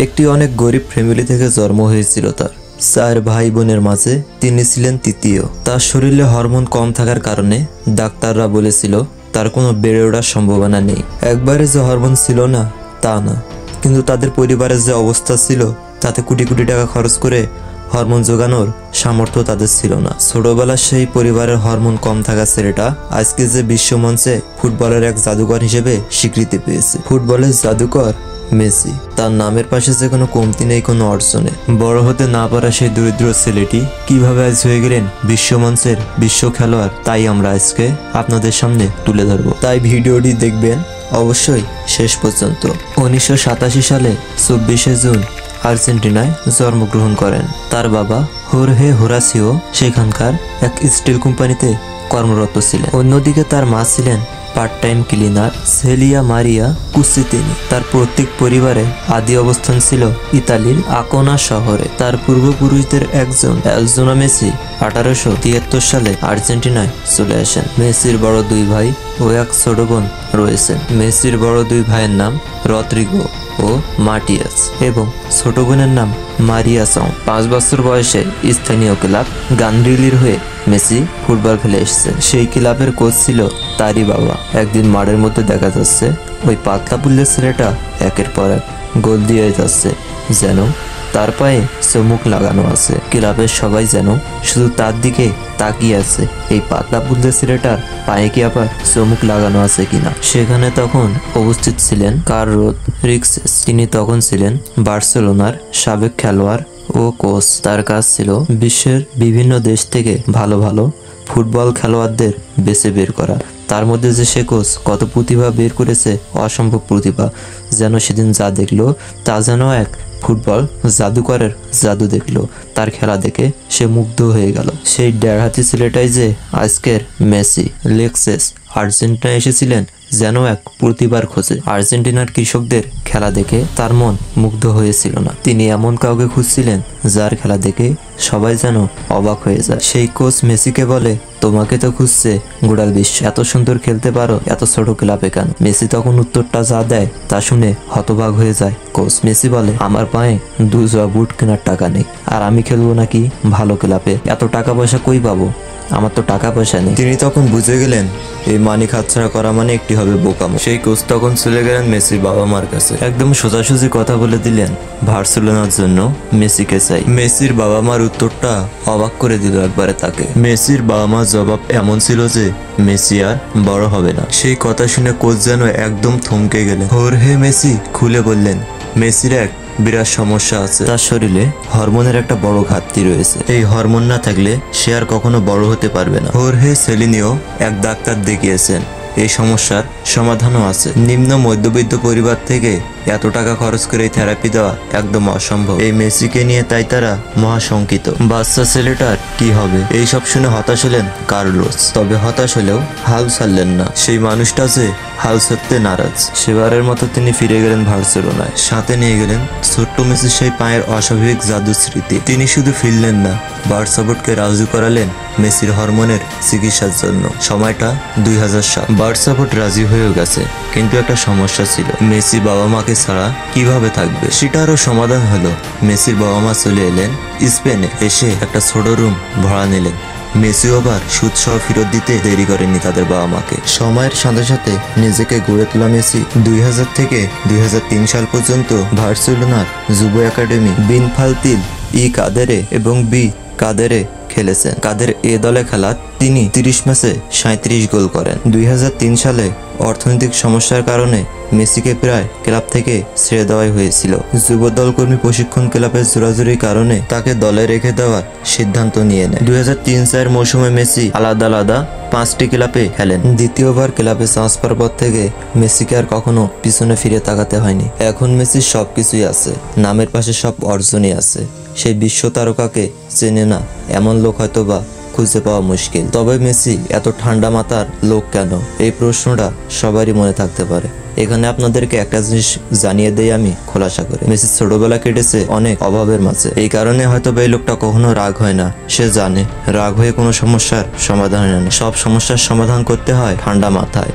একটি অনেক গরিব ফ্যামিলি থেকে জন্ম হয়েছিল তার। 4 ভাই বোনের মাঝে তিনি ছিলেন তৃতীয়। তার শরীরে হরমোন কম থাকার কারণে ডাক্তাররা বলেছিল তার কোনো বেড়ে ওঠার সম্ভাবনা নেই। একবারে যে হরমোন ছিল না তা না, কিন্তু তাদের পরিবারের যে অবস্থা ছিল তাতে কোটি কোটি টাকা খরচ করে হরমোন যোগানোর সামর্থ্য তাদের ছিল না। ছোটবেলার সেই পরিবারের হরমোন কম থাকা ছেলেটা আজকে যে বিশ্বমঞ্চে ফুটবলের এক জাদুকর হিসেবে স্বীকৃতি পেয়েছে। ফুটবলের জাদুকর মেসি। তার নামের পাশে যে কোনো কমতি নেই কোনো অর্জনে। বড় হতে না পারা সেই দরিদ্র ছেলেটি কিভাবে আজ হয়ে গেলেন বিশ্বমঞ্চের বিশ্ব খেলোয়াড়, তাই আমরা আজকে আপনাদের সামনে তুলে ধরবো। তাই ভিডিওটি দেখবেন অবশ্যই শেষ পর্যন্ত। 1987 সালে 24শে জুন আর্জেন্টিনায় জন্মগ্রহণ করেন। তার বাবা হোর্হে হোরাসিও সেখানকার এক স্টিল কোম্পানিতে কর্মরত ছিলেন। অন্যদিকে তার মা ছিলেন part time cleaner Celia Maria Cuccittini. তার প্রত্যেক পরিবারে আদি অবস্থান ছিল ইতালির আকোনা শহরে। তার পূর্বপুরুষদের একজন এলজোনা মেসি 1873 সালে আর্জেন্টিনায় চলে আসেন। মেসির বড় 2 ভাই ও এক ছোট বোন রয়েছেন। মেসির বড় 2 ভাইয়ের নাম রদ্রিগো ও মাটিয়াস এবং ছোট বোনের নাম মারিয়া সং। 5 বছর বয়সে স্থানীয় ক্লাব গান্ড্রিলির হয়ে মেসি ফুটবল খেলে এসেছে। সেই ক্লাবের কোচ ছিল তারই বাবা। একদিন মাঠের মধ্যে দেখা যাচ্ছে ওই পাতলা পুল্লের ছেলেটা একের পর এক গোল দিয়ে যাচ্ছে, যেন তার পায়ে চুমুক লাগানো আছে। ক্লাবের সবাই যেন শুধু তার দিকে তাকিয়ে আছে, এই পাতলা পুল্লের ছেলেটার পায়ে কি আবার চুমুক লাগানো আছে কিনা। সেখানে তখন উপস্থিত ছিলেন কার্লোস রিক্সেস। তিনি তখন ছিলেন বার্সেলোনার সাবেক খেলোয়াড় ও কোচ। তার কাজ ছিল বিশ্বের বিভিন্ন দেশ থেকে ভালো ভালো ফুটবল খেলোয়াড়দের বেছে বের করা। তার মধ্যে যে সে কোচ কত প্রতিভা বের করেছে, অসম্ভব প্রতিভা। যেন সেদিন যা দেখলো তা যেন এক ফুটবল জাদুকরের জাদু দেখলো। তার খেলা দেখে সে মুগ্ধ হয়ে গেল। সেই ডেরহাতি ছেলেটাই যে আজকের মেসি। লেক্সেস আর্জেন্টিনায় এসেছিলেন যেন এক প্রতিভার খোঁজে। আর্জেন্টিনার কৃষকদের খেলা দেখে তার মন মুগ্ধ হয়েছিল না। তিনি এমন কাউকে খুঁজছিলেন যার খেলা দেখে সবাই যেন অবাক হয়ে যায়। সেই কোচ মেসিকে বলে, তোমাকে তো খুঁজছে গোটাল বিশ্ব, এত সুন্দর খেলতে পারো এত ছোট ক্লাবে কেন? মেসি তখন উত্তরটা যা দেয় তা শুনে হতবাক হয়ে যায় কোচ। মেসি বলে, আমার পায়ে 2 জোড়া বুট কেনার টাকা নেই, আর আমি খেলবো নাকি ভালো ক্লাবে? এত টাকা পয়সা কই পাবো? আমার তো টাকা পয়সা নেই। তিনি তখন বুঝে গেলেন এই মানিক হাতছাড়া করা মানে একটি হবে বোকামো। সেই কোচ তখন চলে গেলেন মেসির বাবা মার কাছে। একদম সোজাসুজি কথা বলে দিলেন, বার্সেলোনার জন্য মেসিকে চাই। মেসির বাবা মার উত্তরটা অবাক করে দিল একবারে তাকে। মেসির বাবা মার জবাব এমন ছিল যে মেসি আর বড় হবে না। সেই কথা শুনে কোচ যেন একদম থমকে গেলেন। হোর্হে মেসি খুলে বললেন, মেসির এক বিরাট সমস্যা আছে। তার শরীরে হরমোনের একটা বড় ঘাটতি রয়েছে। এই হরমোন না থাকলে সে আর কখনো বড় হতে পারবে না। হোর্হে সেলিনিও এক ডাক্তার দেখিয়েছেন, এই সমস্যার সমাধানও আছে। নিম্ন মধ্যবিত্ত পরিবার থেকে এত টাকা খরচ করে এই থেরাপি দেওয়া একদম অসম্ভব। এই মেসিকে নিয়ে তাই তারা মহাশঙ্কিত। বাচ্চা ছেলেটার কি হবে? এই সব শুনে হতাশ হলেন কার্লোস। তবে হতাশ হলেও হাল ছাড়লেন না। সেই মানুষটা যে হাল ছাড়তে নারাজ। সেবারের মতো তিনি ফিরে গেলেন বার্সেলোনায়। সাথে নিয়ে গেলেন ছোট্ট মেসির সেই পায়ের অস্বাভাবিক জাদু স্মৃতি। তিনি শুধু ফিরলেন না, বার্সা বোর্ডকে রাজি করালেন মেসির হরমোনের চিকিৎসার জন্য। সময়টা 2000 সাল। বার্সা বোর্ড রাজি হয়েও গেছে, কিন্তু একটা সমস্যা ছিল, মেসি বাবা মাকে ছাড়া কিভাবে থাকবে? সেটারও সমাধান হলো। মেসির বাবা মা চলে এলেন স্পেনে। এসে একটা ছোট রুম ভাড়া নিলেন। মেসিও আবার সুদ সহ ফেরত দিতে দেরি করেননি তাদের বাবা মাকে। সময়ের সাথে সাথে নিজেকে গড়ে তোলা মেসি 2000 থেকে 2003 সাল পর্যন্ত বার্সেলোনার যুব একাডেমি বিনফালতিল ই কাদেরে এবং বি কাদেরে খেলেছেন। কাদের এ দলে খেলা তিনি 30 ম্যাচে 37 গোল করেন। 2003 সালে অর্থনৈতিক সমস্যার কারণে মেসিকে প্রায় ক্লাব থেকে ছেড়ে দেওয়াই হয়েছিল। যুব দল কর্মী প্রশিক্ষণ ক্লাবের জোরাজুরির কারণে তাকে দলে রেখে দেওয়ার সিদ্ধান্ত নিয়ে নেয়। 2003-04 মৌসুমে মেসি আলাদা আলাদা 5টি ক্লাবে খেলেন। দ্বিতীয়বার ক্লাবে চান্স পাওয়ার পর থেকে মেসিকে আর কখনো পিছনে ফিরে তাকাতে হয়নি। এখন মেসির সবকিছুই আছে, নামের পাশে সব অর্জনই আছে। সেই বিশ্ব তারকাকে চেনে না এমন লোক হয়তো বা খুঁজে পাওয়া মুশকিল। তবে মেসি এত ঠান্ডা মাথার লোক কেন? এই প্রশ্নটা সবারই মনে থাকতে পারে। এখানে আপনাদেরকে একটা জিনিস জানিয়ে দেই আমি খোলাসা করে, মেসি ছোটবেলা কেটেছে অনেক অভাবের মাঝে। এই কারণে হয়তো এই লোকটা কখনো রাগ হয় না। সে জানে রাগ হয়ে কোনো সমস্যার সমাধান হয় না, সব সমস্যার সমাধান করতে হয় ঠান্ডা মাথায়।